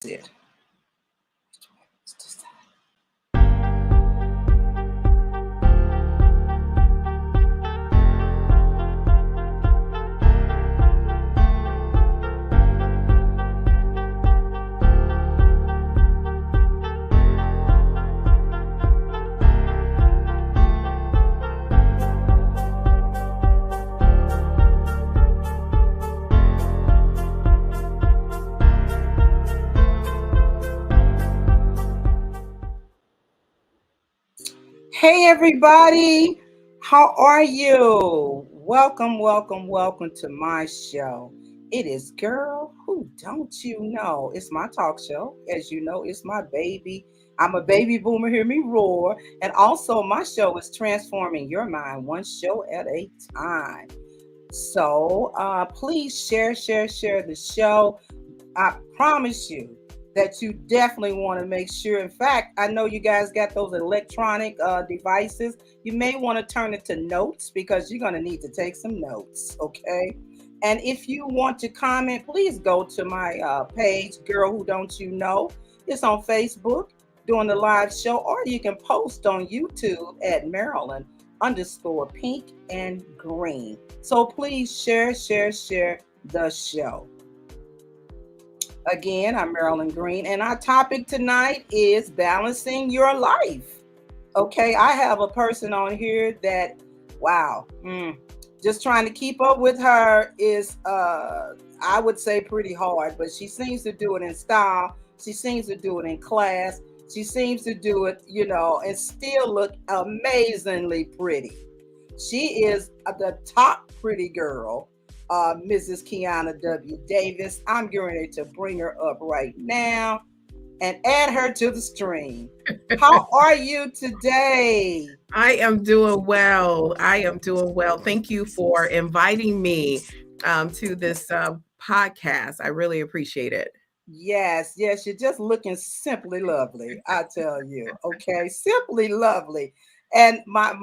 it. Hey everybody, how are you? Welcome to my show. It is Girl Who Don't You Know? It's my talk show. As you know, it's my baby. I'm a baby boomer, hear me roar. And also my show is transforming your mind one show at a time. So please share the show. I promise you that you definitely want to make sure. In fact, I know you guys got those electronic devices. You may want to turn it to notes because you're going to need to take some notes, okay? And if you want to comment, please go to my page, Girl Who Don't You Know. It's on Facebook doing the live show, or you can post on YouTube at Maryland _ pink and green. So please share the show. Again, I'm Marilyn Green, and our topic tonight is balancing your life. Okay, I have a person on here that, wow, just trying to keep up with her is, I would say, pretty hard, but she seems to do it in style. She seems to do it in class. She seems to do it, and still look amazingly pretty. She is the top pretty girl, Mrs. Kiahna W. Davis. I'm getting ready to bring her up right now and add her to the stream. How are you today? I am doing well. Thank you for inviting me to this podcast. I really appreciate it. Yes, you're just looking simply lovely, I tell you. Okay, simply lovely. And my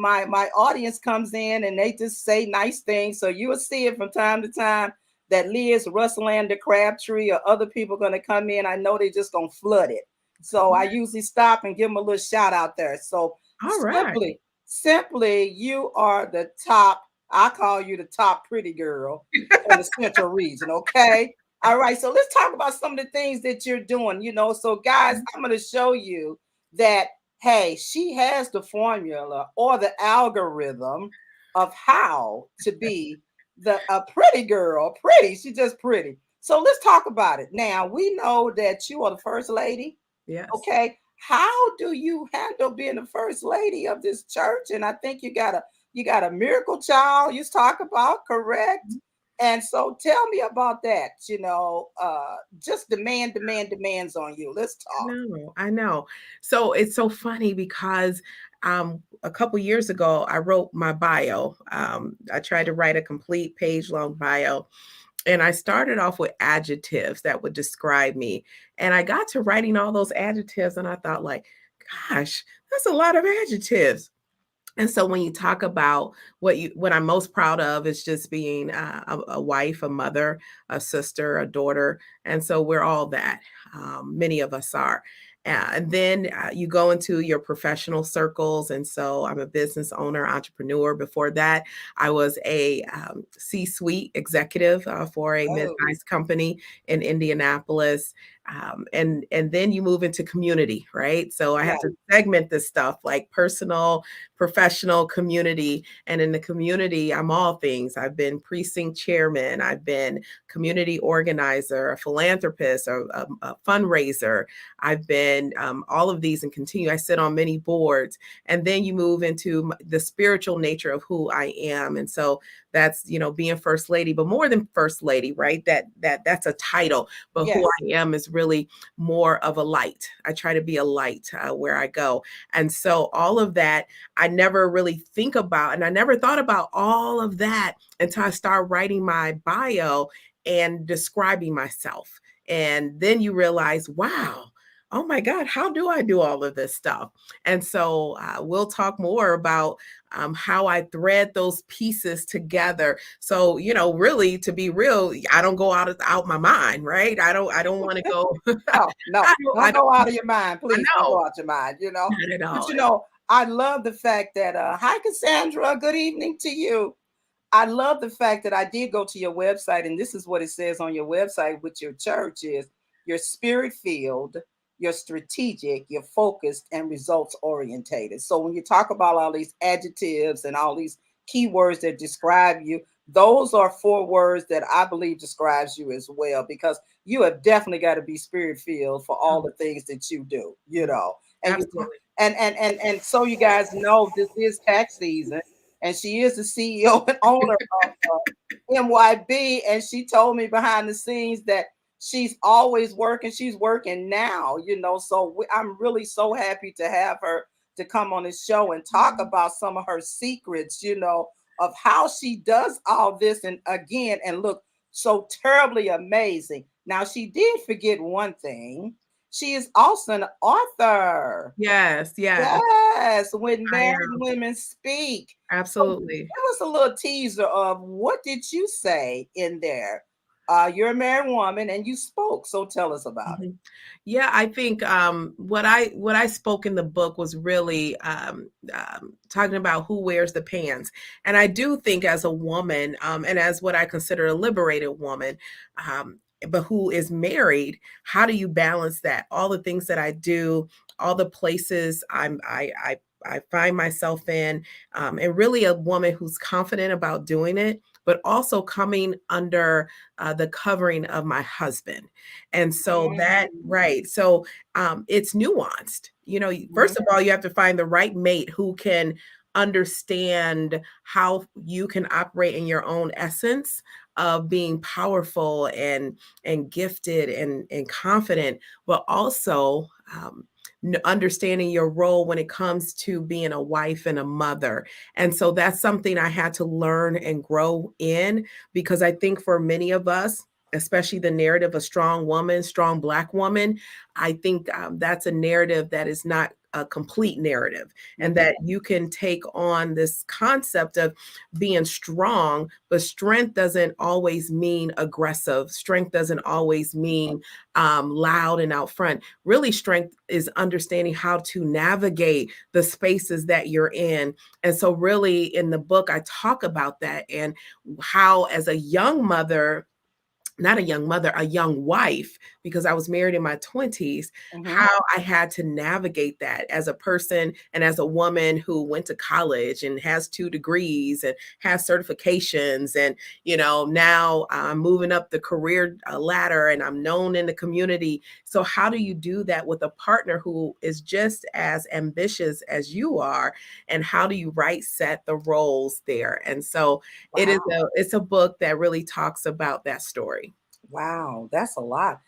audience comes in and they just say nice things. So you will see it from time to time that Liz Russelander Crabtree or other people going to come in. I know they just gonna flood it. So I usually stop and give them a little shout out there. So All right. simply, you are the top. I call you the top pretty girl in the central region. Okay. All right, so let's talk about some of the things that you're doing. So guys, I'm going to show you that, hey, she has the formula or the algorithm of how to be a pretty girl. Pretty, she's just pretty. So let's talk about it. Now, we know that you are the first lady. Yes. Okay. How do you handle being the first lady of this church? And I think you got a miracle child you talk about, correct? And so tell me about that, just demands on you. Let's talk. I know. So it's so funny because a couple years ago, I wrote my bio. I tried to write a complete page-long bio. And I started off with adjectives that would describe me. And I got to writing all those adjectives and I thought like, gosh, that's a lot of adjectives. And so when you talk about what I'm most proud of is just being a wife, a mother, a sister, a daughter. And so we're all that. Many of us are. And then you go into your professional circles. And so I'm a business owner, entrepreneur. Before that, I was a C-suite executive for a mid-sized company in Indianapolis. And then you move into community, right? So I have to segment this stuff like personal, professional, community. And in the community, I'm all things. I've been precinct chairman. I've been community organizer, a philanthropist, a fundraiser. I've been all of these and continue. I sit on many boards. And then you move into the spiritual nature of who I am. And so that's, being first lady, but more than first lady, right? That's a title, but who I am is really more of a light. I try to be a light where I go. And so all of that, I never really think about, and I never thought about all of that until I started writing my bio and describing myself. And then you realize, wow, oh my God, how do I do all of this stuff? And so we'll talk more about how I thread those pieces together. So, really, to be real, I don't go out my mind, right? I don't want to go. No, no, I don't don't. go out of your mind, I please. Don't know. go out your mind. Not at But all. I love the fact that hi Cassandra, good evening to you. I love the fact that I did go to your website, and this is what it says on your website with your church is you're spirit filled, you're strategic, you're focused, and results orientated. So when you talk about all these adjectives and all these keywords that describe you, those are 4 words that I believe describes you as well, because you have definitely got to be spirit filled for all the things that you do. And you Absolutely. and so you guys know this is tax season, and she is the CEO and owner of MYB. And she told me behind the scenes that she's always working. She's working now. So I'm really so happy to have her to come on the show and talk about some of her secrets, of how she does all this. And again, and look so terribly amazing. Now, she did forget one thing. She is also an author. Yes, yes, Yes, when I married am. women speak. So Absolutely. give us a little teaser of what did you say in there? You're a married woman and you spoke, so tell us about it. Mhm. Yeah, I think what I spoke in the book was really talking about who wears the pants, and I do think as a woman, and as what I consider a liberated woman, but who is married, how do you balance that? All the things that I do, all the places I find myself in, and really a woman who's confident about doing it, but also coming under the covering of my husband. And so that, Mhm, right. So it's nuanced. mhm, First of all, you have to find the right mate who can understand how you can operate in your own essence of being powerful and gifted and confident, but also understanding your role when it comes to being a wife and a mother. And so that's something I had to learn and grow in, because I think for many of us, especially the narrative of strong woman, strong Black woman, I think that's a narrative that is not a complete narrative, and mhm. that you can take on this concept of being strong, but strength doesn't always mean aggressive. Strength doesn't always mean loud and out front. Really, strength is understanding how to navigate the spaces that you're in. And so, really, in the book, I talk about that and how, as a young mother, not a young mother, a young wife, because I was married in my 20s, Mhm. how I had to navigate that as a person and as a woman who went to college and has 2 degrees and has certifications. And, now I'm moving up the career ladder and I'm known in the community. So, how do you do that with a partner who is just as ambitious as you are? And how do you right set the roles there? And so, Wow. it's a book that really talks about that story. Wow, that's a lot.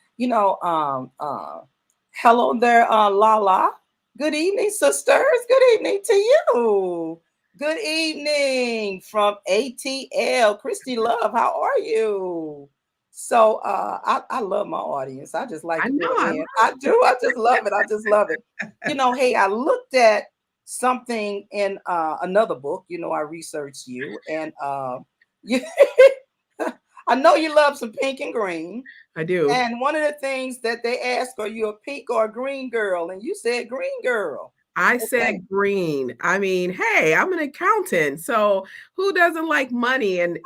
Hello there, Lala. Good evening, sisters. Good evening to you. Good evening from ATL. Christy Love, how are you? So I love my audience. I just like I to know, put them I in. I do. I just love it. I just love it. Hey, I looked at something in another book. I researched you, and you I know you love some pink and green. I do. And one of the things that they ask, are you a pink or a green girl? And you said green girl. I Okay. said green. I mean, hey, I'm an accountant, so who doesn't like money? And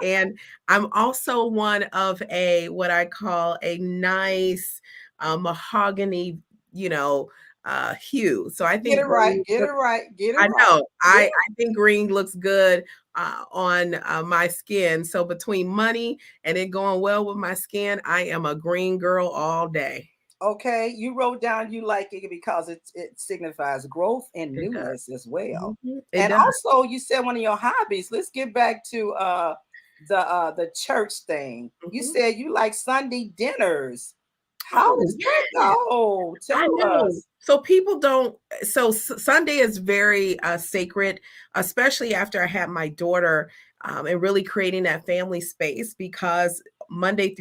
I'm also one of a what I call a nice mahogany, you know, hue. So I Get think it right. green Get it right. Get it I right. know. Yeah. I think green looks good on my skin. So between money and it going well with my skin, I am a green girl all day. Okay. You wrote down you like it because it signifies growth and It does. newness as well. It And does. also you said one of your hobbies. Let's get back to the church thing. You Mhm. said you like Sunday dinners. How Oh, does that go? I Tell know. us. So people don't. So Sunday is very sacred, especially after I had my daughter, and really creating that family space, because Monday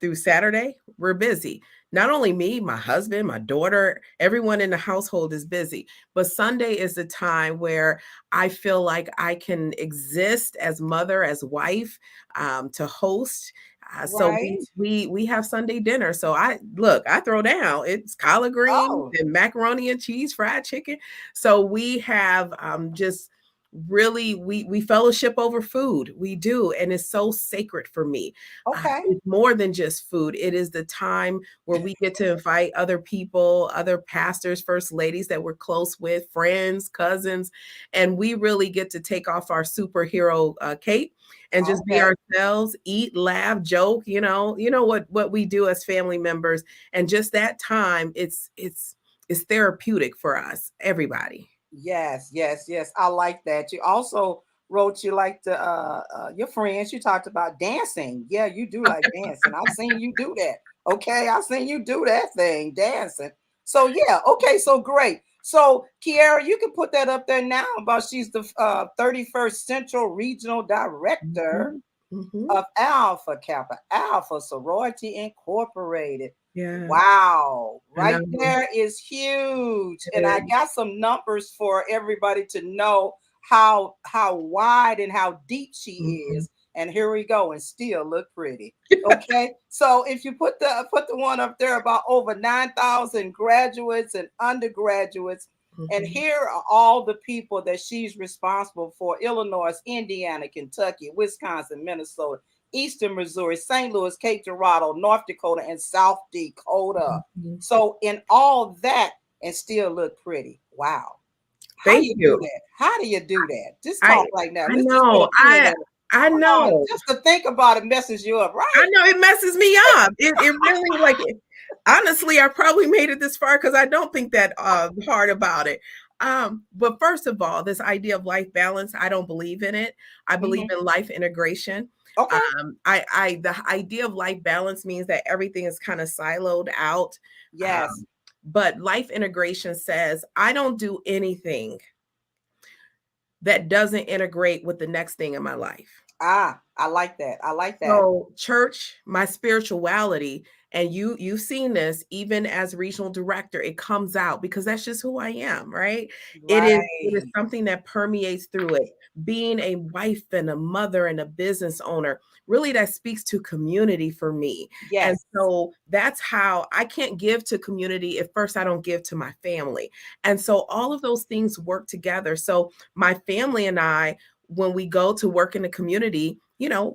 through Saturday we're busy. not only me, my husband, my daughter, everyone in the household is busy. But Sunday is the time where I feel like I can exist as mother, as wife, to host. So Right. we have Sunday dinner. So I throw down. It's collard greens Oh, and macaroni and cheese, fried chicken. So we have just really we fellowship over food. We do, and it's so sacred for me. okay. It's more than just food. It is the time where we get to invite other people, other pastors, first ladies that we're close with, friends, cousins, and we really get to take off our superhero cape and just be Okay. ourselves, eat, laugh, joke. You know what we do as family members, and just that time, it's therapeutic for us, everybody. Yes, yes, yes. I like that. You also wrote you like the your friends. You talked about dancing. Yeah, you do like dancing. I've seen you do that. Okay, I've seen you do that thing, dancing. So yeah, okay, so great. So Kiara, you can put that up there now about she's the 31st Central Regional Director Mhm, mhm. of Alpha Kappa Alpha Sorority Incorporated. Yeah, Wow, I know. right there is huge. It And I is. got some numbers for everybody to know how wide and how deep she Mhm. is. And here we go, and still look pretty. Okay, so if you put the one up there about over 9,000 graduates and undergraduates, and Mhm. here are all the people that she's responsible for: Illinois, Indiana, Kentucky, Wisconsin, Minnesota, Eastern Missouri, St. Louis, Cape Girardeau, North Dakota, and South Dakota. Mhm. So, in all that, and still look pretty. Wow. How do Thank you do you. that? How do you do that? Just I talk right now. I Let's just put know. a pin in it. I Come on. know. Just to think about it messes you up, I right? know it messes me up. It really honestly, I probably made it this far because I don't think that hard about it. But first of all, this idea of life balance, I don't believe in it. I believe Hmm. in life integration. Okay. The idea of life balance means that everything is kind of siloed out. Yes. Um, but life integration says I don't do anything that doesn't integrate with the next thing in my life. Ah, I like that. I like that. So church, my spirituality, and you've seen this even as regional director, it comes out because that's just who I am, right? It is Right. something that permeates through it. Being a wife and a mother and a business owner, really that speaks to community for me. And Yes. so that's how I can't give to community if first I don't give to my family. And so all of those things work together. So my family and I, when we go to work in the community,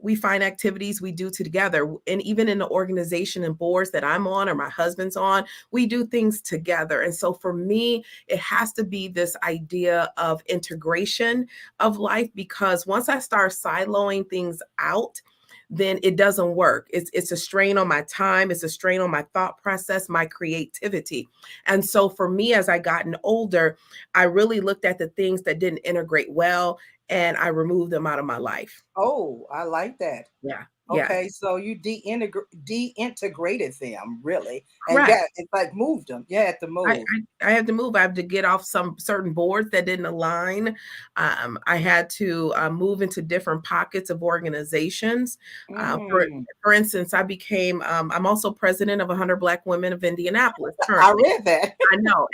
we find activities we do together. And even in the organization and boards that I'm on or my husband's on, we do things together. And so for me, it has to be this idea of integration of life, because once I start siloing things out, then it doesn't work. It's a strain on my time, it's a strain on my thought process, my creativity. And so for me, as I gotten older, I really looked at the things that didn't integrate well and I removed them out of my life. Oh, I like that. Yeah. Yeah. Okay, so you deintegrated them really, and Correct. yeah, it's like moved them. You had to I, move. I had to move. I had to get off some certain boards that didn't align. I had to move into different pockets of organizations. Uh, for Mm, for instance, I became. I'm also president of 100 Black Women of Indianapolis I currently. read that. I know.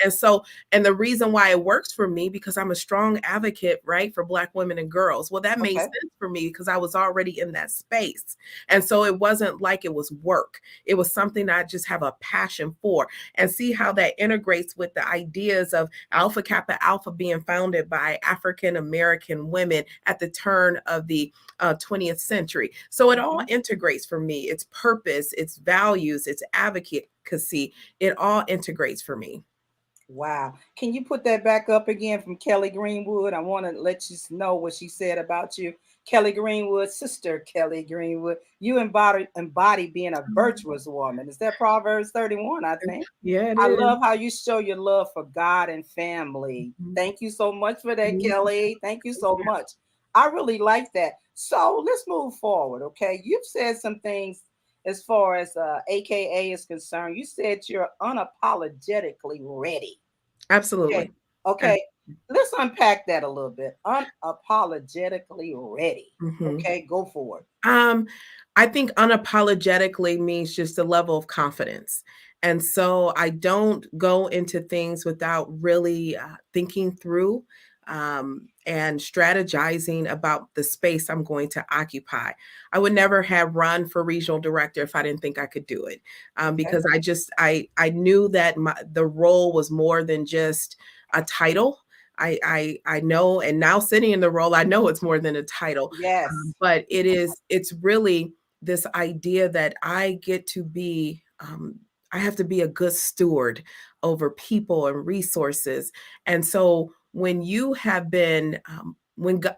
And the reason why it works for me, because I'm a strong advocate, right, for Black women and girls. Well, that made Okay. sense for me because I was already in that space. And so it wasn't like it was work. It was something that I just have a passion for. And see how that integrates with the ideas of Alpha Kappa Alpha being founded by African American women at the turn of the 20th century. So it all Mhm. integrates for me. Its purpose, its values, its advocacy, it all integrates for me. Wow. Can you put that back up again from Kelly Greenwood? I want to let you know what she said about you. Kelly Greenwood, sister Kelly Greenwood, you embody being a virtuous woman. Is that Proverbs 31, I think? Yeah, it I is. love how you show your love for God and family. Mhm. Thank you so much for that, Mhm. Kelly. Thank you so much. I really like that. So let's move forward, okay? You've said some things as far as AKA is concerned. You said you're unapologetically ready. Okay, Absolutely. okay. Let's unpack that a little bit. Unapologetically ready. Mhm. Okay, go for it. Um, I think unapologetically means just a level of confidence. And so I don't go into things without really thinking through and strategizing about the space I'm going to occupy. I would never have run for regional director if I didn't think I could do it, Okay. because I knew that the role was more than just a title. I know, and now sitting in the role, I know it's more than a title, Yes. but it's really this idea that I get to be. I have to be a good steward over people and resources. And so when you have been, when God,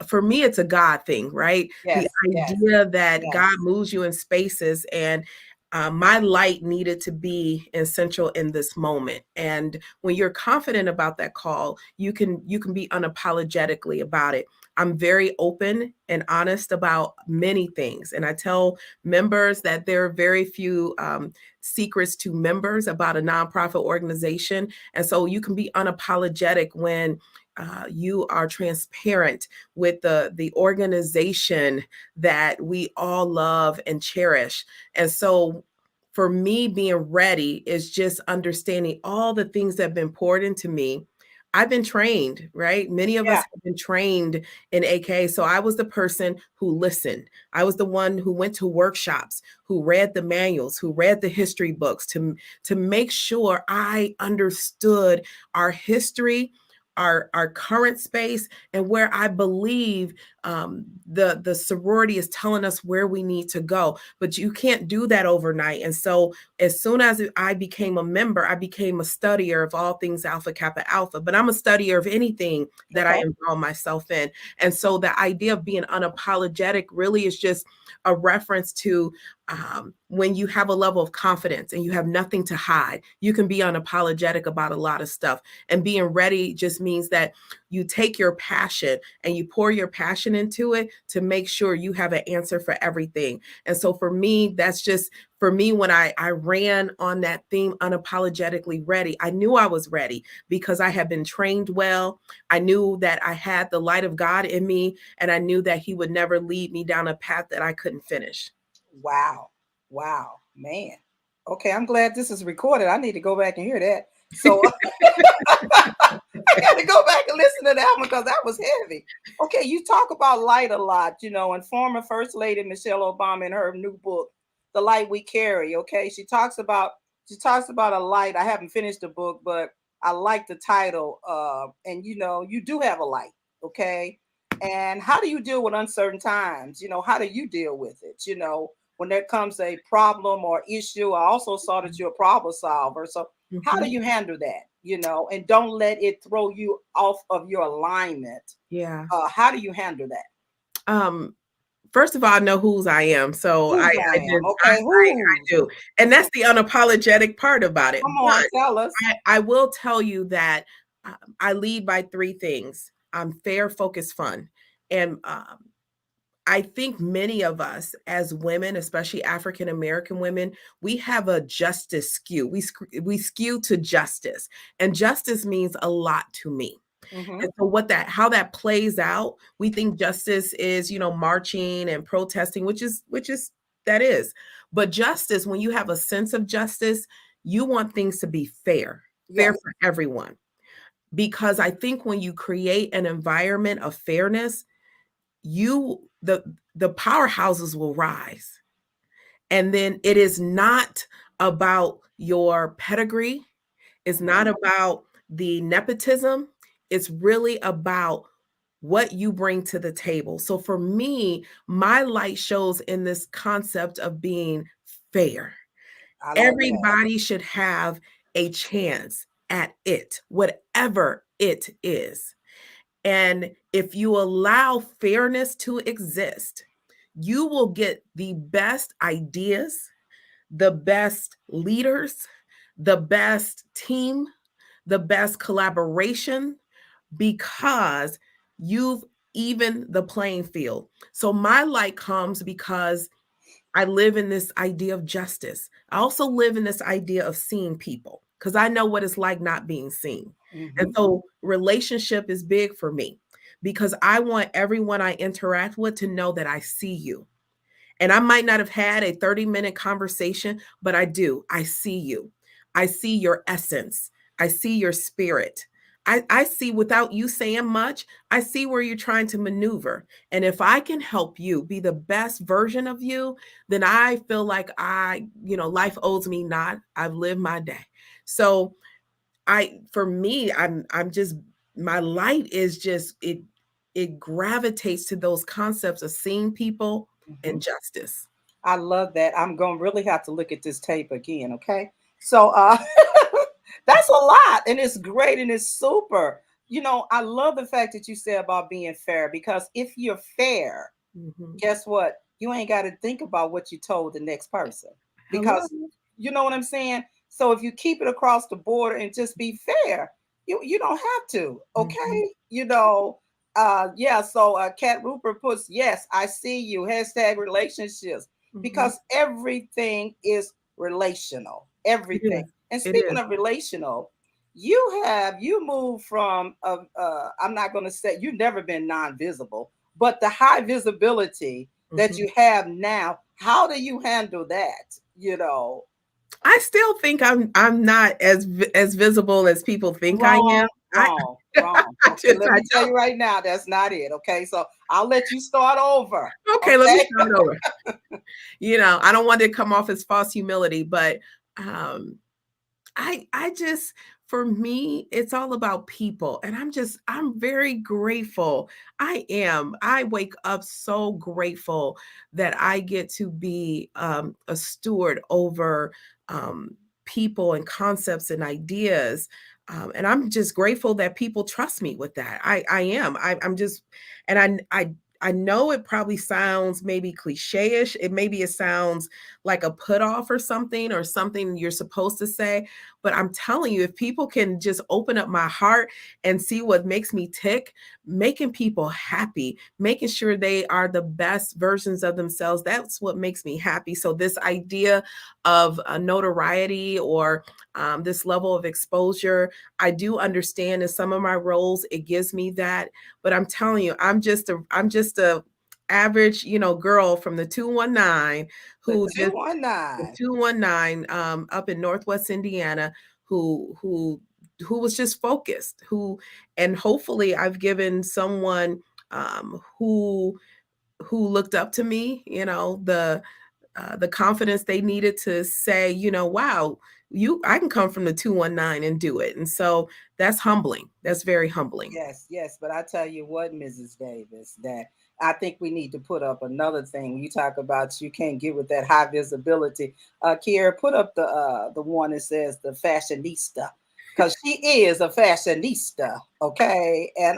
for me, it's a God thing, right? The Yes. Yes. idea that Yes. God moves you in spaces, and my light needed to be essential in this moment. And when you're confident about that call, you can be unapologetically about it. I'm very open and honest about many things, and I tell members that there are very few secrets to members about a nonprofit organization. And so you can be unapologetic when you are transparent with the organization that we all love and cherish. And so for me, being ready is just understanding all the things that have been poured into me. I've been trained, right? Many of us Yeah. have been trained in AK. So I was the person who listened. I was the one who went to workshops, who read the manuals, who read the history books to make sure I understood our history, our current space, and where I believe the sorority is telling us where we need to go. But you can't do that overnight. And so as soon as I became a member, I became a studier of all things Alpha Kappa Alpha. But I'm a studier of anything that I Okay. involve myself in. And so the idea of being unapologetic really is just a reference to when you have a level of confidence and you have nothing to hide, you can be unapologetic about a lot of stuff. And being ready just means that you take your passion and you pour your passion into it to make sure you have an answer for everything. And so for me, that's just for me, when I ran on that theme, unapologetically ready, I knew I was ready because I had been trained well. I knew that I had the light of God in me, and I knew that He would never lead me down a path that I couldn't finish. Wow. Wow. Man. Okay, I'm glad this is recorded. I need to go back and hear that. So I got to go back and listen to that one because that was heavy. Okay, you talk about light a lot, and former First Lady Michelle Obama in her new book, The Light We Carry. Okay, she talks about a light. I haven't finished the book, but I like the title. And you do have a light. Okay, and how do you deal with uncertain times? How do you deal with it? When there comes a problem or issue. I also saw that you're a problem solver. So how do Mhm. you handle that? And don't let it throw you off of your alignment. Yeah. How do you handle that? Um, First of all, I know whose I am, so I Whose I I am? just Okay, I whose? do, and that's the unapologetic part about it. Come But on, tell us. I will tell you that I lead by three things: fair, focus, fun, and I think many of us as women, especially African American women, we have a justice skew. We skew to justice, and justice means a lot to me. Mm-hmm. And so how that plays out, we think justice is, marching and protesting, which is that is. But justice, when you have a sense of justice, you want things to be fair, fair Yes. for everyone. Because I think when you create an environment of fairness, you the powerhouses will rise. And then it is not about your pedigree, it's not Mm-hmm. about the nepotism. It's really about what you bring to the table. So for me, my light shows in this concept of being fair. I like that. Everybody should have a chance at it, whatever it is. And if you allow fairness to exist, you will get the best ideas, the best leaders, the best team, the best collaboration because you've even the playing field. So my light comes because I live in this idea of justice. I also live in this idea of seeing people because I know what it's like not being seen. And Mm-hmm. so relationship is big for me because I want everyone I interact with to know that I see you. And I might not have had a 30-minute conversation, but I do. I see you. I see your essence. I see your spirit. I see without you saying much, I see where you're trying to maneuver. And if I can help you be the best version of you, then I feel like life owes me not. I've lived my day. So for me, I'm just, my light is just, it gravitates to those concepts of seeing people and Mhm. justice. I love that. I'm going to really have to look at this tape again. Okay. So, that's a lot and it's great and it's super. I love the fact that you said about being fair because if you're fair, Mhm. guess what? You ain't got to think about what you told the next person Hello. because you know what I'm saying? So if you keep it across the border and just be fair, you don't have to, Mhm. okay? Yeah, so Kat Rupert puts, yes, I see you, hashtag relationships, Mhm. because everything is relational, It everything. is. And It speaking is. of relational, you moved from I'm not going to say you've never been non-visible, but the high visibility that Mhm. you have now, how do you handle that? You know, I still think I'm not as visible as people think I am. wrong, I wrong, wrong. I Okay, just let I me tell you right now, that's not it. Okay, so I'll let you start over. don't. Okay, let me Okay. start over. I don't want to come off as false humility, but um I just, for me, it's all about people. And I'm very grateful. I wake up so grateful that I get to be a steward over people and concepts and ideas. And I'm just grateful that people trust me with that. I am. I'm just, and I know it probably sounds maybe cliche-ish. It sounds like a put off or something you're supposed to say, but I'm telling you, if people can just open up my heart and see what makes me tick, making people happy, making sure they are the best versions of themselves, that's what makes me happy. So, this idea of notoriety or this level of exposure, I do understand in some of my roles, it gives me that. But I'm telling you, I'm just a average, girl from the 219 The who just the 219. 219 up in Northwest Indiana who was just focused, and hopefully I've given someone who looked up to me, the confidence they needed to say, wow, I can come from the 219 and do it. And so that's humbling. That's very humbling. Yes, yes, but I tell you what, Mrs. Davis, that I think we need to put up another thing. You talk about you can't get with that high visibility. Kiera, put up the one that says the fashionista, because she is a fashionista, okay? And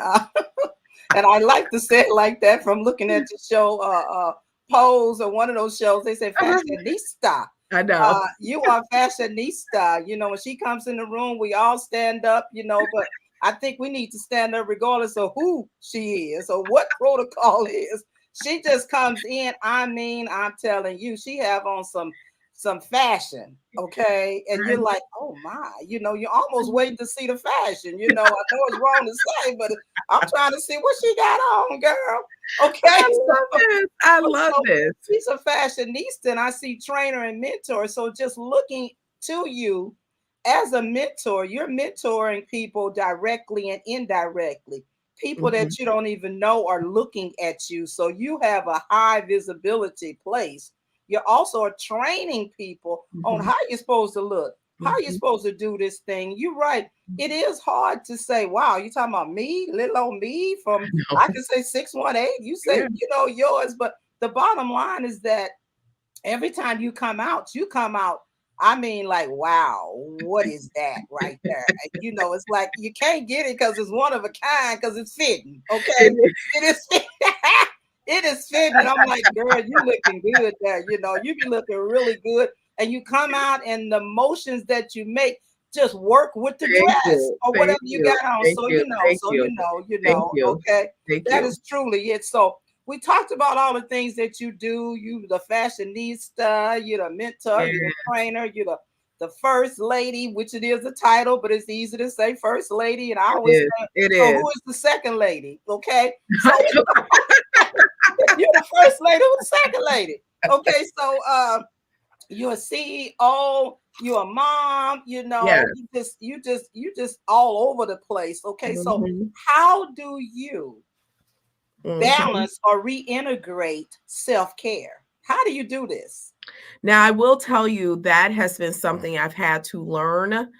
and I like to say it like that from looking at the show Pose or one of those shows. They say fashionista. I know. You are fashionista. When she comes in the room, we all stand up, but I think we need to stand up regardless of who she is or what protocol is. She just comes in. I mean, I'm telling you, she have on some fashion, okay? And you're like, oh my, you're almost waiting to see the fashion. I know it's wrong to say, but I'm trying to see what she got on, girl. Okay. I love this. I love So this. she's a fashionista, and I see trainer and mentor. So just looking to you as a mentor, you're mentoring people directly and indirectly. People Mhm, that you don't even know are looking at you. So you have a high visibility place. You're also training people on mhm, how you're supposed to look, how you're mhm. supposed to do this thing. You're right. It is hard to say, wow, you talking about me, little old me from, I No. can say 618. You Yeah. say, yours, but the bottom line is that every time you come out. I mean, like, wow, what is that right there? And, it's like you can't get it because it's one of a kind because it's fitting. It Okay, is. it is. It is fitting. And I'm like, girl, you looking good there. You be looking really good, and you come out and the motions that you make just work with the Thank dress you. or Thank whatever you you. got on. Thank So you. Thank you. Thank you. Okay, Thank that you. is truly it. So we talked about all the things that you do. You the fashionista, you're the mentor, Yeah, you're the trainer, you're the first lady, which it is a title, but it's easy to say first lady. And I it always is. say, It so is. who is the second lady? Okay. So if you're the first lady, who's the second lady? Okay, so you're a CEO, you're a mom, Yes. you just all over the place. Okay, so Mhm. how do you Mhm. balance or reintegrate self-care? How do you do this? Now, I will tell you that has been something I've had to learn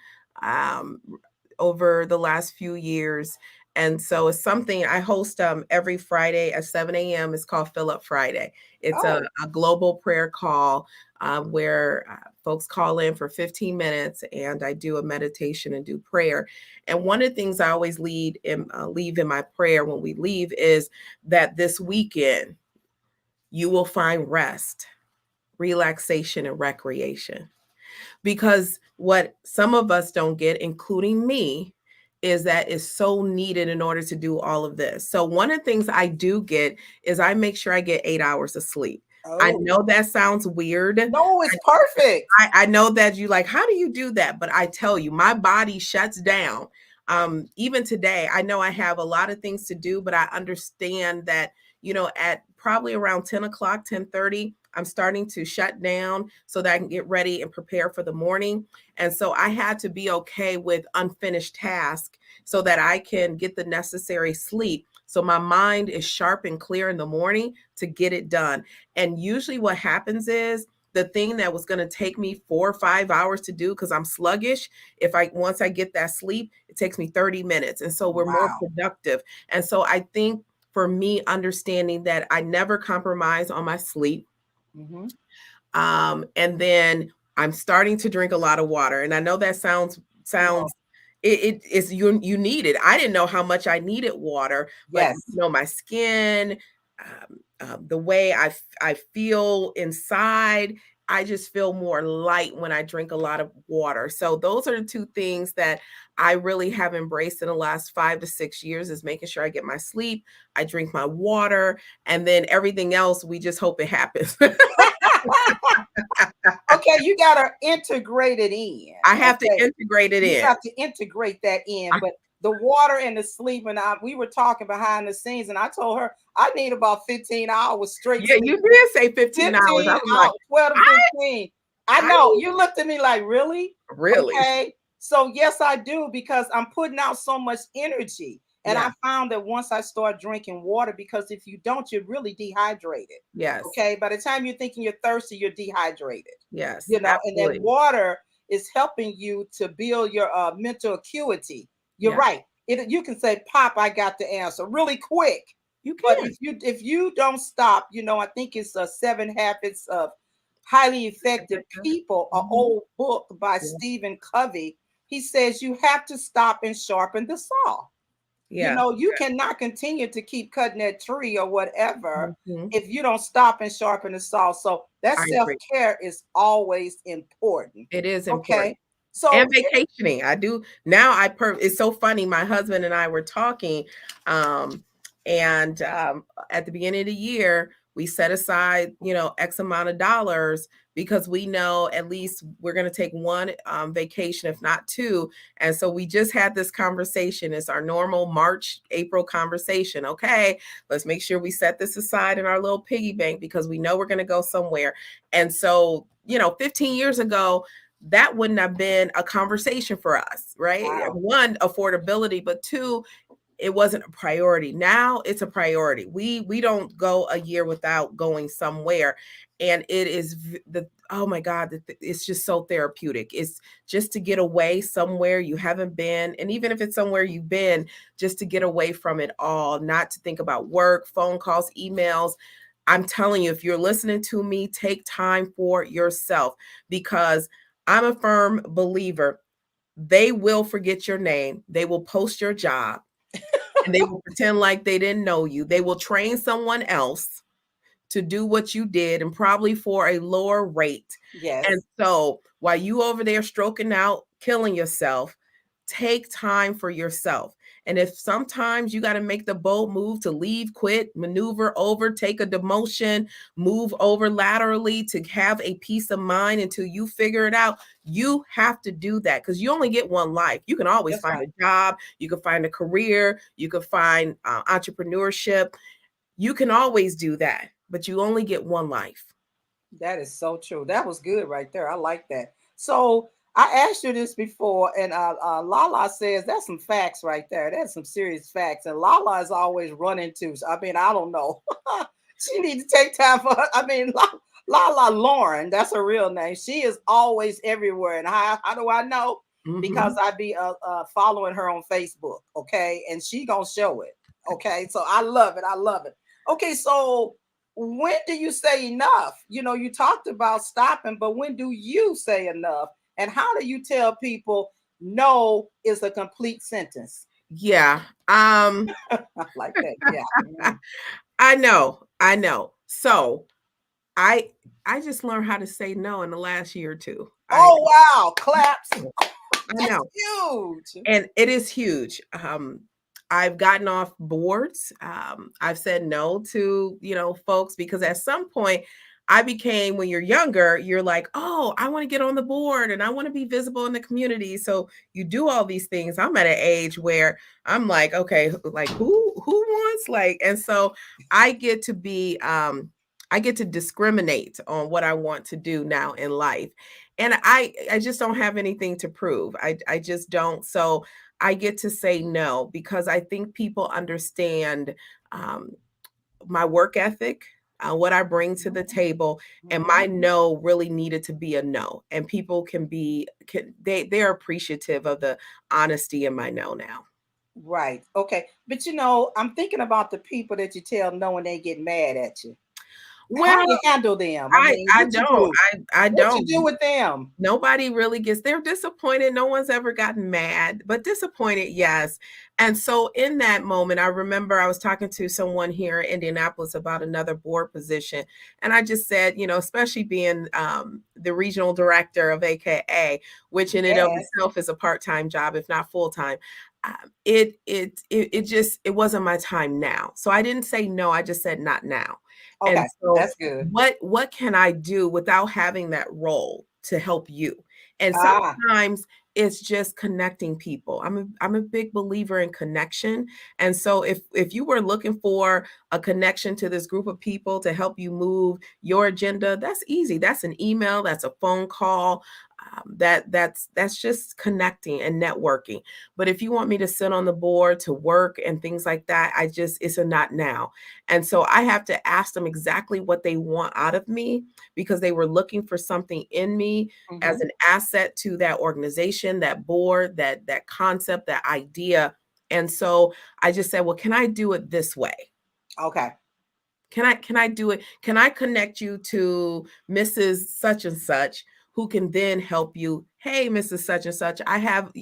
um, over the last few years. And so it's something I host every Friday at 7 a.m. It's called Fill Up Friday. It's Oh, a global prayer call where folks call in for 15 minutes and I do a meditation and do prayer. And one of the things I always leave in my prayer when we leave is that this weekend you will find rest, relaxation, and recreation. Because what some of us don't get, including me, is that it's so needed in order to do all of this. So, one of the things I do get is I make sure I get 8 hours of sleep. I oh, know that sounds weird. no, it's perfect. I know that you like, how do you do that? But I tell you, my body shuts down. Even today, I know I have a lot of things to do, but I understand that, at probably around 10 o'clock, 10:30, I'm starting to shut down so that I can get ready and prepare for the morning. And so I had to be okay with unfinished tasks so that I can get the necessary sleep. So my mind is sharp and clear in the morning to get it done. And usually what happens is the thing that was going to take me 4 or 5 hours to do because I'm sluggish, if I once I get that sleep, it takes me 30 minutes. And so we're more Wow. productive. And so I think for me, understanding that I never compromise on my sleep. Hmm. And then I'm starting to drink a lot of water. And I know that No. sounds it is you need it. I didn't know how much I needed water, but Yes. my skin, the way I feel inside, I just feel more light when I drink a lot of water. So those are the two things that I really have embraced in the last 5 to 6 years is making sure I get my sleep, I drink my water, and then everything else we just hope it happens. Okay, you gotta integrate it in. I have to Okay, integrate it you in. have to integrate that in. I But the water and the sleep, and we were talking behind the scenes, and I told her I need about 15 hours straight Yeah, sleep. you did say 15 hours. I 15 was like, hours, 12 to I 15. I I know. You looked at me like, really? really. Okay. So, yes, I do because I'm putting out so much energy. And Yeah. I found that once I start drinking water, because if you don't, you're really dehydrated. Yes. Okay. By the time you're thinking you're thirsty, you're dehydrated. Yes. And that Absolutely. water is helping you to build your mental acuity. You're Yeah. right. You can say, "Pop, I got the answer," really quick. You But can. if you don't stop, I think it's 7 Habits of Highly Effective People, an Mhm. old book by Yeah. Stephen Covey. He says you have to stop and sharpen the saw. Yeah. You cannot continue to keep cutting that tree or whatever Mhm. if you don't stop and sharpen the saw. So that I agree. self-care is always important. It is important. Okay. So And vacationing. I do now it's so funny. My husband and I were talking, um, and at the beginning of the year, we set aside, X amount of dollars because we know at least we're going to take one vacation, if not two. And so we just had this conversation. It's our normal March, April conversation. Okay, let's make sure we set this aside in our little piggy bank because we know we're going to go somewhere. And so, 15 years ago, that wouldn't have been a conversation for us, right? wow. One, affordability, but two, it wasn't a priority. Now it's a priority. We don't go a year without going somewhere, and it is the oh my god, it's just so therapeutic. It's just to get away somewhere you haven't been, and even if it's somewhere you've been, just to get away from it all, not to think about work, phone calls, emails. I'm telling you, if you're listening to me, take time for yourself because I'm a firm believer. They will forget your name. They will post your job and they will pretend like they didn't know you. They will train someone else to do what you did and probably for a lower rate. And Yes. so while you over there stroking out, killing yourself, take time for yourself. And if sometimes you got to make the bold move to leave, quit, maneuver over, take a demotion, move over laterally to have a peace of mind until you figure it out, you have to do that because you only get one life. You can always That's find right. a job, you can find a career, you can find entrepreneurship. You can always do that, but you only get one life. That is so true. That was good right there. I like that. So I asked you this before, and Lala says that's some facts right there. That's some serious facts. And Lala is always running to. I mean, I don't know. She needs to take time for her. I mean, Lala Lauren, that's her real name. She is always everywhere. And how do I know? Because Mhm. I be following her on Facebook. Okay, and she gonna show it. Okay, so I love it. I love it. Okay, so when do you say enough? You know, you talked about stopping, but when do you say enough? And how do you tell people no is a complete sentence? Yeah. I like that. Yeah. Mhm. I know. I know. So, I I just learned how to say no in the last year or 2. Oh, wow. Claps. I That's know. huge. And it is huge. I've gotten off boards. I've said no to, folks because at some point I became, when you're younger, you're like, oh, I want to get on the board and I want to be visible in the community. So you do all these things. I'm at an age where I'm like, okay, like who wants and so I get to be, I get to discriminate on what I want to do now in life. And I just don't have anything to prove. I just don't. So I get to say no because I think people understand um, my work ethic, what I bring to the table, and Mhm. my no really needed to be a no. And people they're appreciative of the honesty in my no now. Right. Okay. But I'm thinking about the people that you tell no when they get mad at you. How do Well, you handle them? I mean, I what you don't. do? I What you do don't. with them? Nobody really they're disappointed. No one's ever gotten mad, but disappointed, yes. And so in that moment, I remember I was talking to someone here in Indianapolis about another board position. And I just said, especially being the regional director of AKA, which in and of Yes. itself is a part-time job, if not full-time. It wasn't my time now. So I didn't say no, I just said not now. And Okay. so That's good. what can I do without having that role to help you? And Ah. sometimes it's just connecting people. I'm a big believer in connection. And so if you were looking for a connection to this group of people to help you move your agenda, that's easy. That's an email, that's a phone call. That's just connecting and networking. But if you want me to sit on the board to work and things like that, it's a not now. And so I have to ask them exactly what they want out of me because they were looking for something in me as Hmm. an asset to that organization, that board, that concept, that idea. And so I just said, well, can I do it this way? Okay. Can I do it? Can I connect you to Mrs. Such and such who can then help you? Hey, Mrs. Such and such, I have,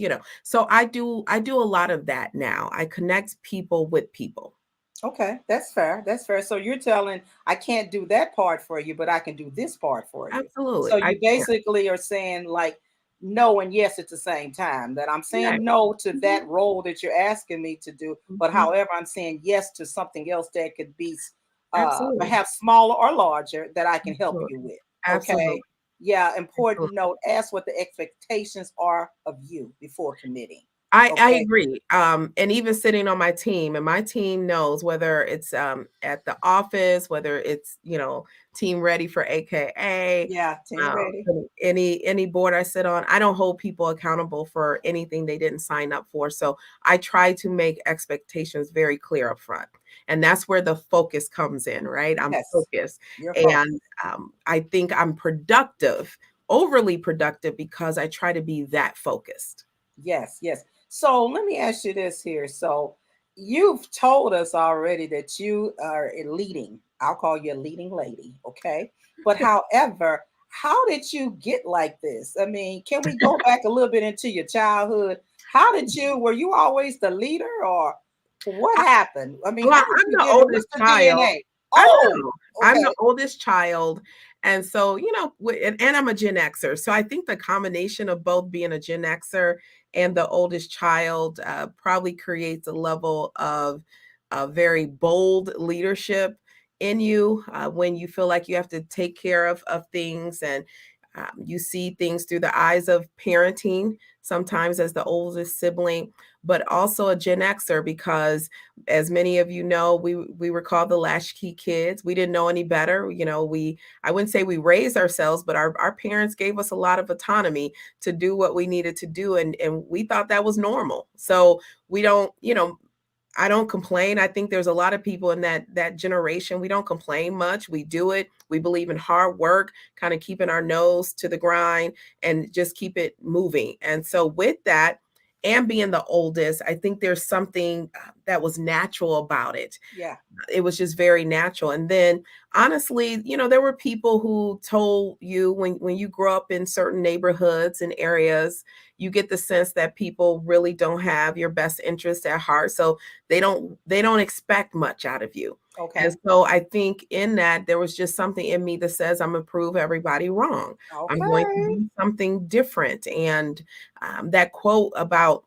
so I do a lot of that now. I connect people with people. Okay, that's fair. That's fair. So you're telling I can't do that part for you, but I can do this part for you. Absolutely. So I you can. basically are saying like no and yes at the same time. That I'm Right. saying no to Mhm, that role that you're asking me to do, but mhm. however, I'm saying yes to something else that could be Absolutely. perhaps smaller or larger that I can help you Absolutely. with. Absolutely. Okay. Yeah, important Absolutely. note. Ask what the expectations are of you before committing. I Okay. agree. And even sitting on my team, and my team knows whether it's at the office, whether it's team ready for AKA, Yeah, team ready. any board I sit on. I don't hold people accountable for anything they didn't sign up for. So I try to make expectations very clear up front, and that's where the focus comes in. Right, I'm Yes, focused, you're and focused. I think I'm productive, overly productive, because I try to be that focused. Yes, yes. So let me ask you this here. So you've told us already that you are a leading, I'll call you a leading lady, okay? But however, how did you get like this? I mean, can we go back a little bit into your childhood? How did were you always the leader or what happened? I mean, Well, how did I'm you the get it? What's oldest the child. DNA? I Oh, know. I'm the okay. oldest child, and so, and I'm a Gen Xer, so I think the combination of both being a Gen Xer and the oldest child, probably creates a level of, very bold leadership in you, when you feel like you have to take care of things, and You see things through the eyes of parenting, sometimes as the oldest sibling, but also a Gen Xer, because as many of you know, we were called the latchkey kids. We didn't know any better. I wouldn't say we raised ourselves, but our parents gave us a lot of autonomy to do what we needed to do. And we thought that was normal. So we don't, I don't complain. I think there's a lot of people in that generation. We don't complain much. We do it. We believe in hard work, kind of keeping our nose to the grind and just keep it moving. And so with that, and being the oldest, I think there's something that was natural about it. Yeah. It was just very natural. And then honestly, there were people who told you when you grow up in certain neighborhoods and areas, you get the sense that people really don't have your best interest at heart. So they don't expect much out of you. Okay. And so I think in that there was just something in me that says I'm gonna prove everybody wrong. I'm going to Okay. do something different. And that quote about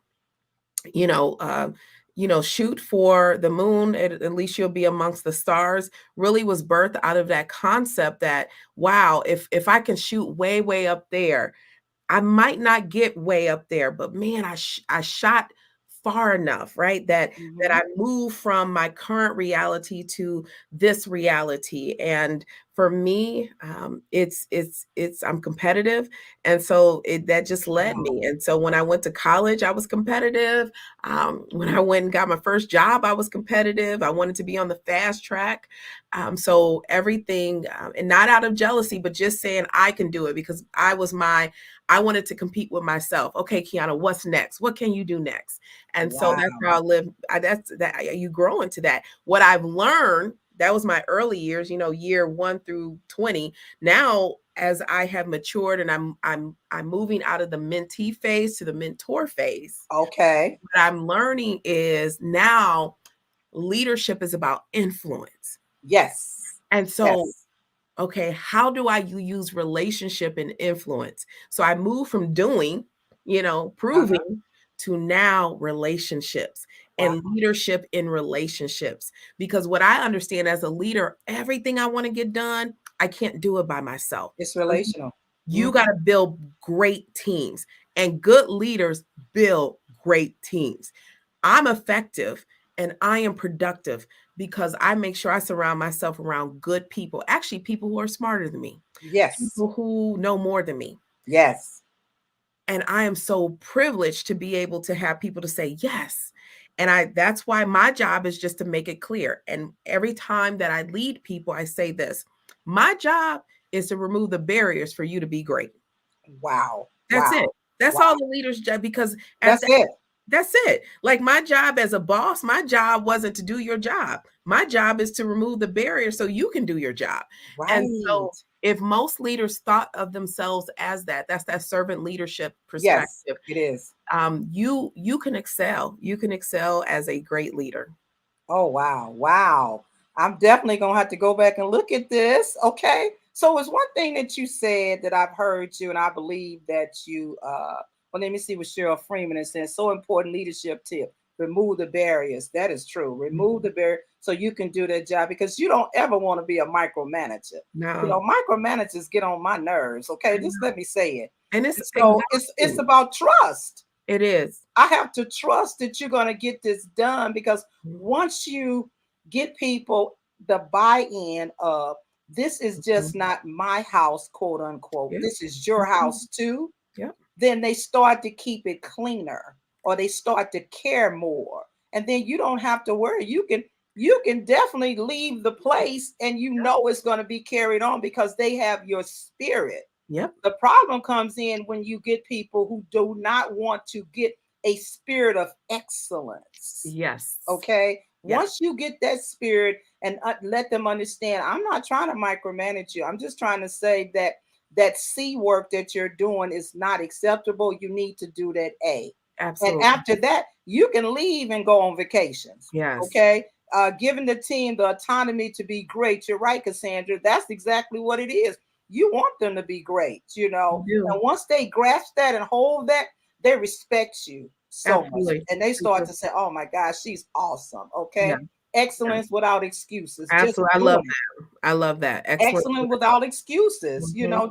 you know, shoot for the moon, at least you'll be amongst the stars, really was birthed out of that concept that, wow, if I can shoot way, way up there, I might not get way up there, but man, I shot far enough, right? That Mhm. I move from my current reality to this reality. And for me, it's I'm competitive, and so that just led Wow. me. And so when I went to college, I was competitive. When I went and got my first job, I was competitive. I wanted to be on the fast track. So everything, and not out of jealousy, but just saying I can do it, because I wanted to compete with myself. Okay, Kiahna, what's next? What can you do next? And so that's how I Wow. live. You grow into that. What I've learned, that was my early years, year 1 through 20. Now, as I have matured and I'm moving out of the mentee phase to the mentor phase, Okay. what I'm learning is now leadership is about influence. Yes. And so, Yes. okay, how do I use relationship and influence? So I move from doing, Uh-huh. proving, to now relationships Wow. and leadership in relationships. Because what I understand as a leader, everything I want to get done, I can't do it by myself. It's So relational. you got Mhm. to build great teams, and good leaders build great teams. I'm effective and I am productive because I make sure I surround myself around good people, actually, people who are smarter than me, Yes. people who know more than me. Yes. And I am so privileged to be able to have people to say yes. And that's why my job is just to make it clear. And every time that I lead people, I say this: my job is to remove the barriers for you to be great. Wow. That's it. Wow. That's all Wow. the leader's job, because at That's it. that's it. Like, my job as a boss, my job wasn't to do your job. My job is to remove the barrier so you can do your job. And Right. so if most leaders thought of themselves as that's that servant leadership Yes, perspective, it is. you can excel. You can excel as a great leader. Oh, wow. Wow. I'm definitely going to have to go back and look at this. Okay. So it's one thing that you said that I've heard you, and I believe that you, well, let me see what Cheryl Freeman is saying. So important leadership tip: remove the barriers. That is true. Remove the barrier so you can do that job, because you don't ever want to be a micromanager. You No, know, micromanagers get on my nerves. Okay. I Just know. let me say it. And it's And so it's exhausting. about trust. It is. I have to trust that you're going to get this done, because Mhm. once you get people the buy-in of, this is just not my house, quote unquote, Yep. this is your Mhm. house too, Yep. then they start to keep it cleaner, or they start to care more. And then you don't have to worry. You can definitely leave the place and you know it's going to be carried on because they have your spirit. Yep. The problem comes in when you get people who do not want to get a spirit of excellence. Yes. Okay. Yes. Once you get that spirit and let them understand, I'm not trying to micromanage you. I'm just trying to say that that C work that you're doing is not acceptable. You need to do that A. And Absolutely. after that, you can leave and go on vacations. Yes. Okay. Giving the team the autonomy to be great. You're right, Cassandra. That's exactly what it is. You want them to be great, you You know. do. And once they grasp that and hold that, they respect you so much. Absolutely. And they They start do. to say, oh my gosh, she's awesome. Yeah. Okay. Yeah. Excellence without excuses. Just Absolutely. I love doing it. that. I love that. Excellent. Excellent without excuses. You Mhm. know,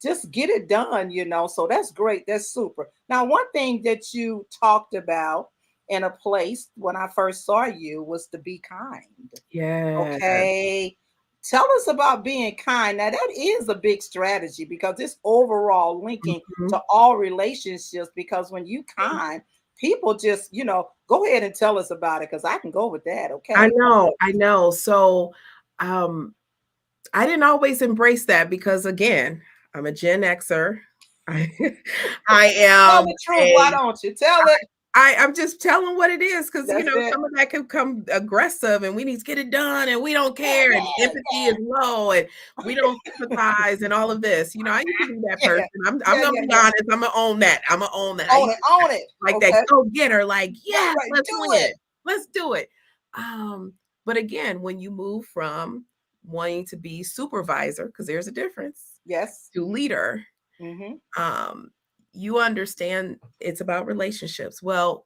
just get it done, So that's great. That's super. Now, one thing that you talked about in a place when I first saw you was to be kind. Yeah. Okay. Tell us about being kind. Now, that is a big strategy because it's overall linking Mhm. to all relationships. Because when you kind, people just, go ahead and tell us about it because I can go with that. I Okay. know, I know. So, um, I didn't always embrace that because again, I'm a Gen Xer. I I Tell am the truth. Why a don't you? Tell it. I'm just telling what it is because That's it. some of that can come aggressive and we need to get it done and we don't Yeah, care and yeah, empathy is low and we don't sympathize and all of this. I used to be that yeah. person. Yeah, I'm yeah, gonna yeah, be yeah. honest. I'm gonna own that. I'm gonna own that. I Own used it. to Own it. like that Okay. go getter, like, Right, yes, right. let's Do win. it. Let's do it. But again, when you move from wanting to be supervisor, because there's a difference, Yes. to leader, Mm-hmm. um, you understand it's about relationships. Well,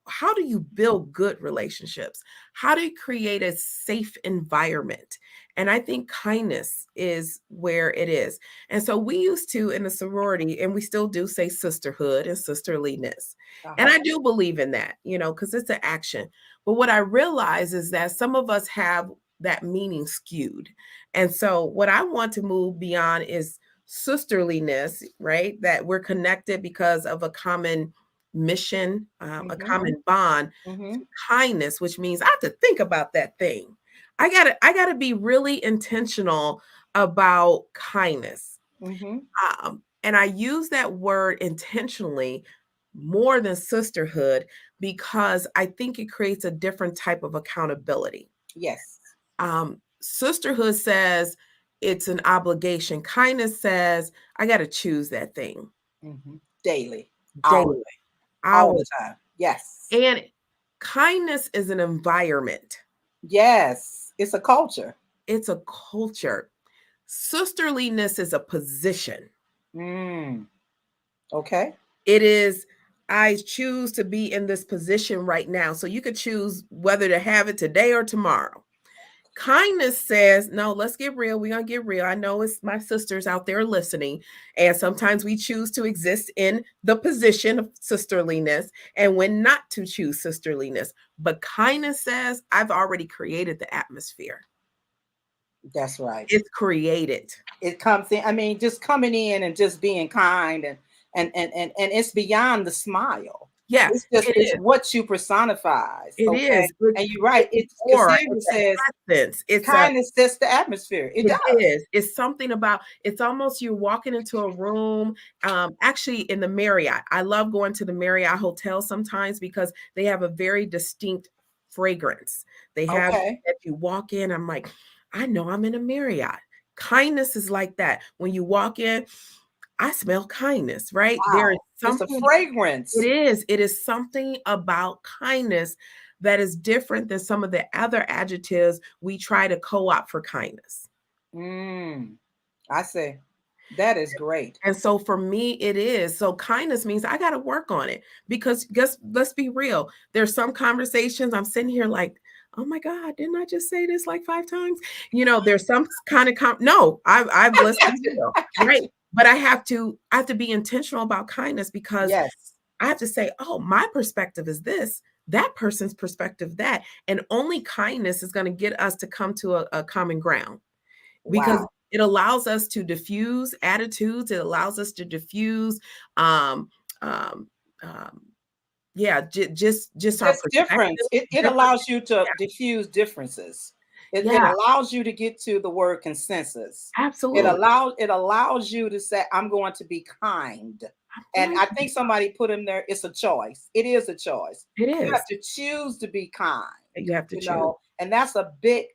how do you build good relationships? How do you create a safe environment? And I think kindness is where it is. And so we used to in the sorority, and we still do say sisterhood and sisterliness. And Uh-huh. I do believe in that, because it's an action. But what I realize is that some of us have that meaning skewed. And so what I want to move beyond is sisterliness, right? That we're connected because of a common mission, a Mm-hmm. common bond, Mm-hmm. to kindness, which means I have to think about that thing. I gotta be really intentional about kindness. Mm-hmm. And I use that word intentionally more than sisterhood because I think it creates a different type of accountability. Yes. Sisterhood says it's an obligation. Kindness says I got to choose that thing Mm-hmm. Daily. Hourly. daily, All the hourly. time. Yes. And kindness is an environment. Yes. It's a culture. It's a culture. Sisterliness is a position. Mm. Okay. It is, I choose to be in this position right now. So you could choose whether to have it today or tomorrow. Kindness says, no, let's get real. We're going to get real. I know it's my sisters out there listening. And sometimes we choose to exist in the position of sisterliness and when not to choose sisterliness. But kindness says, I've already created the atmosphere. That's right. It's created. It comes in. I mean, just coming in and just being kind and it's beyond the smile. Yes, It's just it it's is. what you personifies. It Okay. is. It's, And you're right. it's It's more. Cassandra It's says an essence. It's a kindness sets the atmosphere. It It does. is. It's something about it's almost you're walking into a room. Actually, in the Marriott, I love going to the Marriott hotel sometimes because they have a very distinct fragrance. They have Okay. that you walk in, I'm like, I know I'm in a Marriott. Kindness is like that. When you walk in, I smell kindness, right? There is Wow. It's a something, it fragrance. is. It is something about kindness that is different than some of the other adjectives we try to co-opt for kindness. Mm. I say that is great. And so for me, it is. So kindness means I got to work on it because guess, let's be real. There's some conversations I'm sitting here like, oh my God, didn't I just say this like 5 times? There's some kind of no, I've let's be real, right? But I have to be intentional about kindness because Yes. I have to say, oh, my perspective is this, that person's perspective that, and only kindness is going to get us to come to a common ground because Wow. it allows us to diffuse attitudes. It allows us to diffuse, um, um, um, yeah, just our Just perspective. difference. It Different, allows you to diffuse differences. It yeah, allows you to get to the word consensus. It absolutely. allows it allows you to say, I'm going to be kind. I'm And going I to think be. somebody put in there, it's a choice. It is a choice. It You have is. to choose to be kind, You have to choose. and that's a big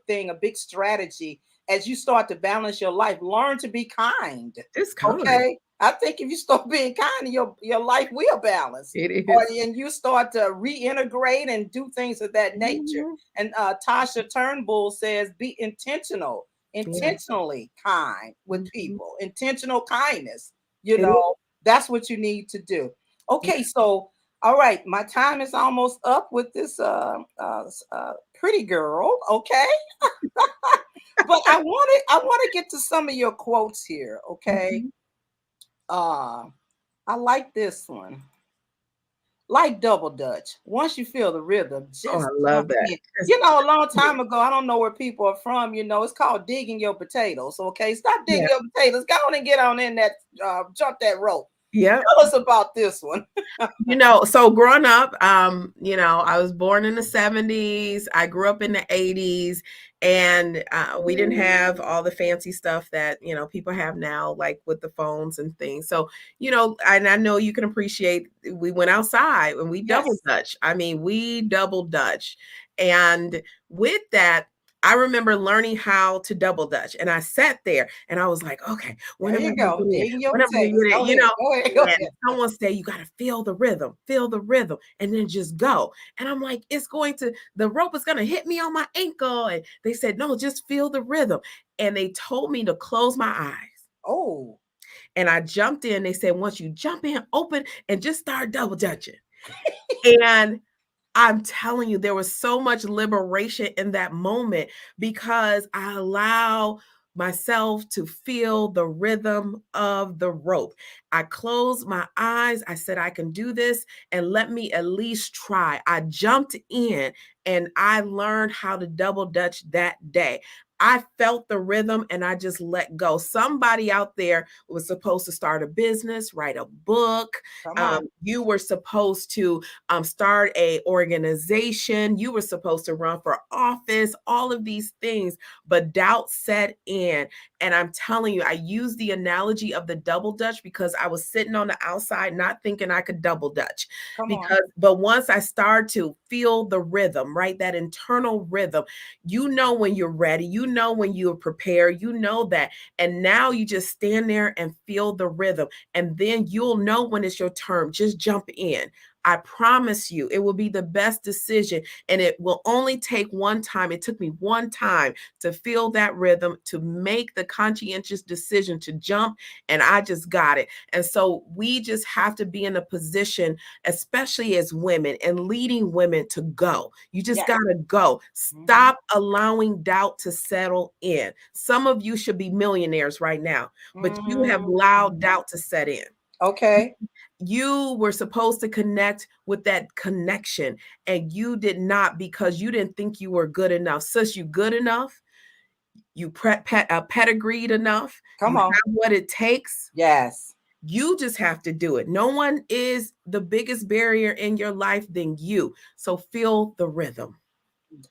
thing, a big strategy as you start to balance your life. Learn to be kind. It's kind. Okay. I think if you start being kind, your life will balance. It Or is. and you start to reintegrate and do things of that nature. Mhm. And Tasha Turnbull says, be intentional, Yeah. intentionally kind with Mhm. people, intentional kindness. You It is. know, that's what you need to do. Yeah. Okay, so all right, my time is almost up with this pretty girl. Okay, But I want to get to some of your quotes here, okay? Mhm. I like this one. Like double dutch. Once you feel the rhythm, Oh, I just love jump that. in. Just You know, a long yeah. time ago, I don't know where people are from. It's called digging your potatoes. Okay, stop Yeah. digging your potatoes. Go on and get on in that, jump that rope. Yep. Tell us about this one. So growing up, I was born in the 70s. I grew up in the 80s, and we didn't have all the fancy stuff that, people have now, like with the phones and things. So, and I know you can appreciate, we went outside and we double Yes, dutch. I mean, we double dutch. And with that, I remember learning how to double dutch, and I sat there and I was like, okay, when there am I you going to go. get in? Digging your When am I going potatoes. to get Go it? ahead. Go ahead. Go And ahead. someone say you got to feel the rhythm, and then just go. And I'm like, the rope is going to hit me on my ankle. And they said, no, just feel the rhythm. And they told me to close my eyes. Oh, And I jumped in. They said, once you jump in, open, and just start double dutching. And I'm telling you, there was so much liberation in that moment because I allow myself to feel the rhythm of the rope. I closed my eyes. I said, I can do this, and let me at least try. I jumped in and I learned how to double dutch that day. I felt the rhythm and I just let go. Somebody out there was supposed to start a business, write a book. come on. You were supposed to start a organization. You were supposed to run for office, all of these things, but doubt set in. And I'm telling you, I use the analogy of the double dutch because I was sitting on the outside, not thinking I could double dutch. Come on. But once I start to feel the rhythm, right, that internal rhythm, when you're ready, when you're prepared, that. And now you just stand there and feel the rhythm. And then you'll know when it's your turn. Just jump in. I promise you, it will be the best decision. And it will only take one time. It took me one time to feel that rhythm, to make the conscientious decision to jump. And I just got it. And so we just have to be in a position, especially as women and leading women, to go. You just Yes. got to go. Mhm. Stop allowing doubt to settle in. Some of you should be millionaires right now, but you have allowed Mhm. doubt to set in. Okay. You were supposed to connect with that connection, and you did not, because you didn't think you were good enough. Sis, you good enough. You pedigreed enough. You Come on. have what it takes. Yes. You just have to do it. No one is the biggest barrier in your life than you. So feel the rhythm.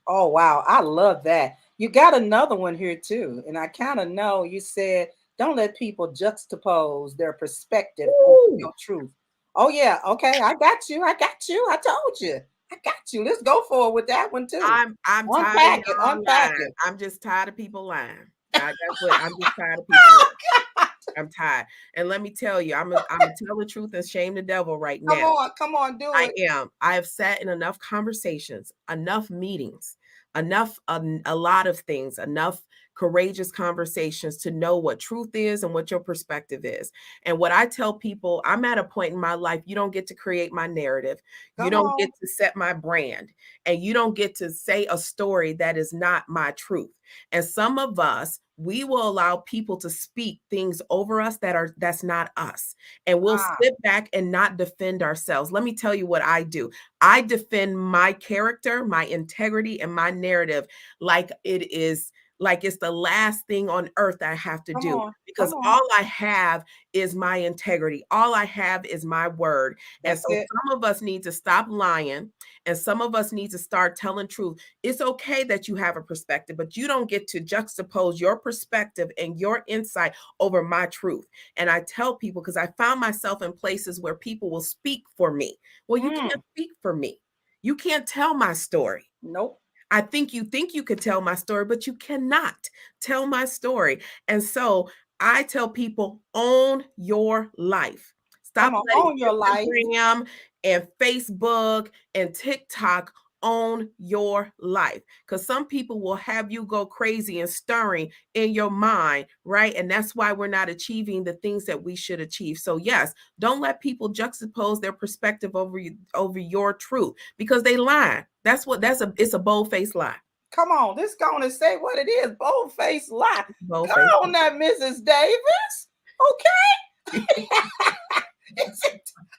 Oh, wow. I love that. You got another one here too. And I kind of know you said, don't let people juxtapose their perspective over Ooh. your truth. Oh, yeah. Okay. I got you. I got you. I told you. I got you. Let's go forward with that one too. I'm tired of Unpack it. y'all Unpack lying. it. I'm just tired of people lying. That's what I'm just tired of people lying. I'm tired. And let me tell you, I'm tell the truth and shame the devil right Come now. on. Come on. Do I it. am. I have sat in enough conversations, enough meetings, enough a lot of things, enough courageous conversations to know what truth is and what your perspective is. And what I tell people, I'm at a point in my life, you don't get to create my narrative. You Come don't get on. to set my brand, and you don't get to say a story that is not my truth. And some of us, we will allow people to speak things over us that's not us, and we'll Ah, sit back and not defend ourselves. Let me tell you what I do. I defend my character, my integrity, and my narrative like it's the last thing on earth I have to come do, on. because Come on. all I have is my integrity. All I have is my word. And That's so it. some of us need to stop lying, and some of us need to start telling truth. It's okay that you have a perspective, but you don't get to juxtapose your perspective and your insight over my truth. And I tell people, because I found myself in places where people will speak for me. Well, you Mm, can't speak for me. You can't tell my story. nope. I think you could tell my story, but you cannot tell my story. And so I tell people, own your life. Come Stop on. letting Own your life. Instagram and Facebook and TikTok own your life. Because some people will have you go crazy and stirring in your mind, right? And that's why we're not achieving the things that we should achieve. So yes, don't let people juxtapose their perspective over your truth, because they lie. It's a bold-faced lie. Come on, let's go on and say what it is. Bold-faced lie. Bold Go face. on that, Mrs. Davis. Okay.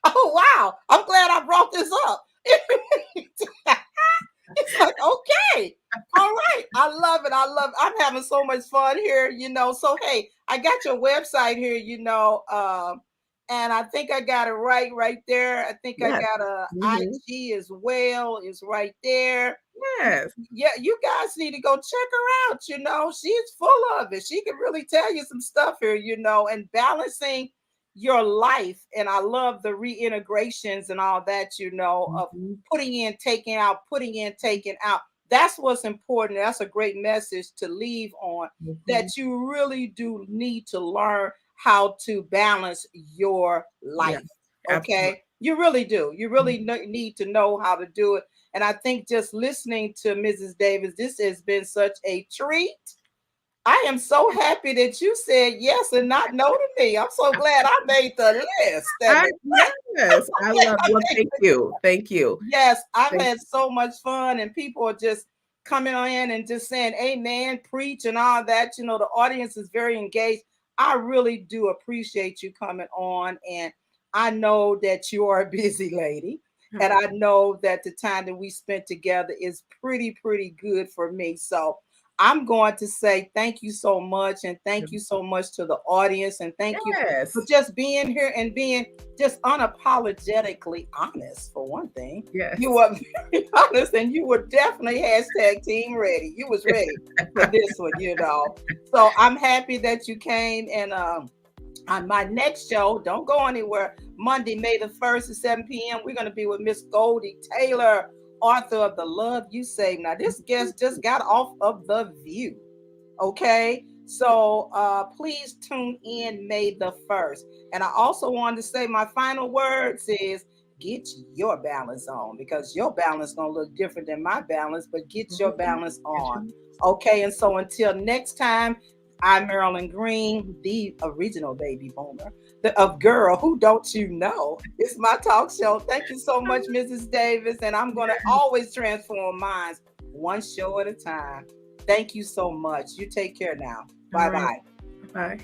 Oh, wow. I'm glad I brought this up. It's like, okay. All right. I love it. I'm having so much fun here, So, hey, I got your website here, and I think I got it right there. I think I Yes. got a IG as well. It's right there. Yes. Yeah, you guys need to go check her out. She's full of it. She can really tell you some stuff here, and balancing your life. And I love the reintegrations and all that, of putting in, taking out, putting in, taking out. That's what's important. That's a great message to leave on, that you really do need to learn how to balance your life. Yeah, Okay. absolutely. You really do. You really need to know how to do it. And I think just listening to Mrs. Davis, this has been such a treat. I am so happy that you said yes and not no to me. I'm so glad I made the list. Yes, I love. Well, thank you. Thank you. Yes, I've had so much fun, and people are just coming in and just saying amen, preach, and all that. The audience is very engaged. I really do appreciate you coming on, and I know that you are a busy lady. And I know that the time that we spent together is pretty good for me. So I'm going to say thank you so much. And thank you so much to the audience. And thank you for just being here and being just unapologetically honest, for one thing. Yes. You were very honest, and you were definitely hashtag team ready. You was ready for this one, So I'm happy that you came. And on my next show, don't go anywhere, Monday, May the 1st at 7 p.m., we're going to be with Miss Goldie Taylor, author of The Love You Save. Now, this guest just got off of The View. Okay? So please tune in May the 1st. And I also wanted to say my final words is get your balance on, because your balance is going to look different than my balance, but get your balance on. Okay? And so until next time, I'm Marilyn Green, the original baby boomer, of Girl, Who Don't You Know? It's my talk show. Thank you so much, Mrs. Davis. And I'm going to always transform minds one show at a time. Thank you so much. You take care now. Bye-bye. Bye.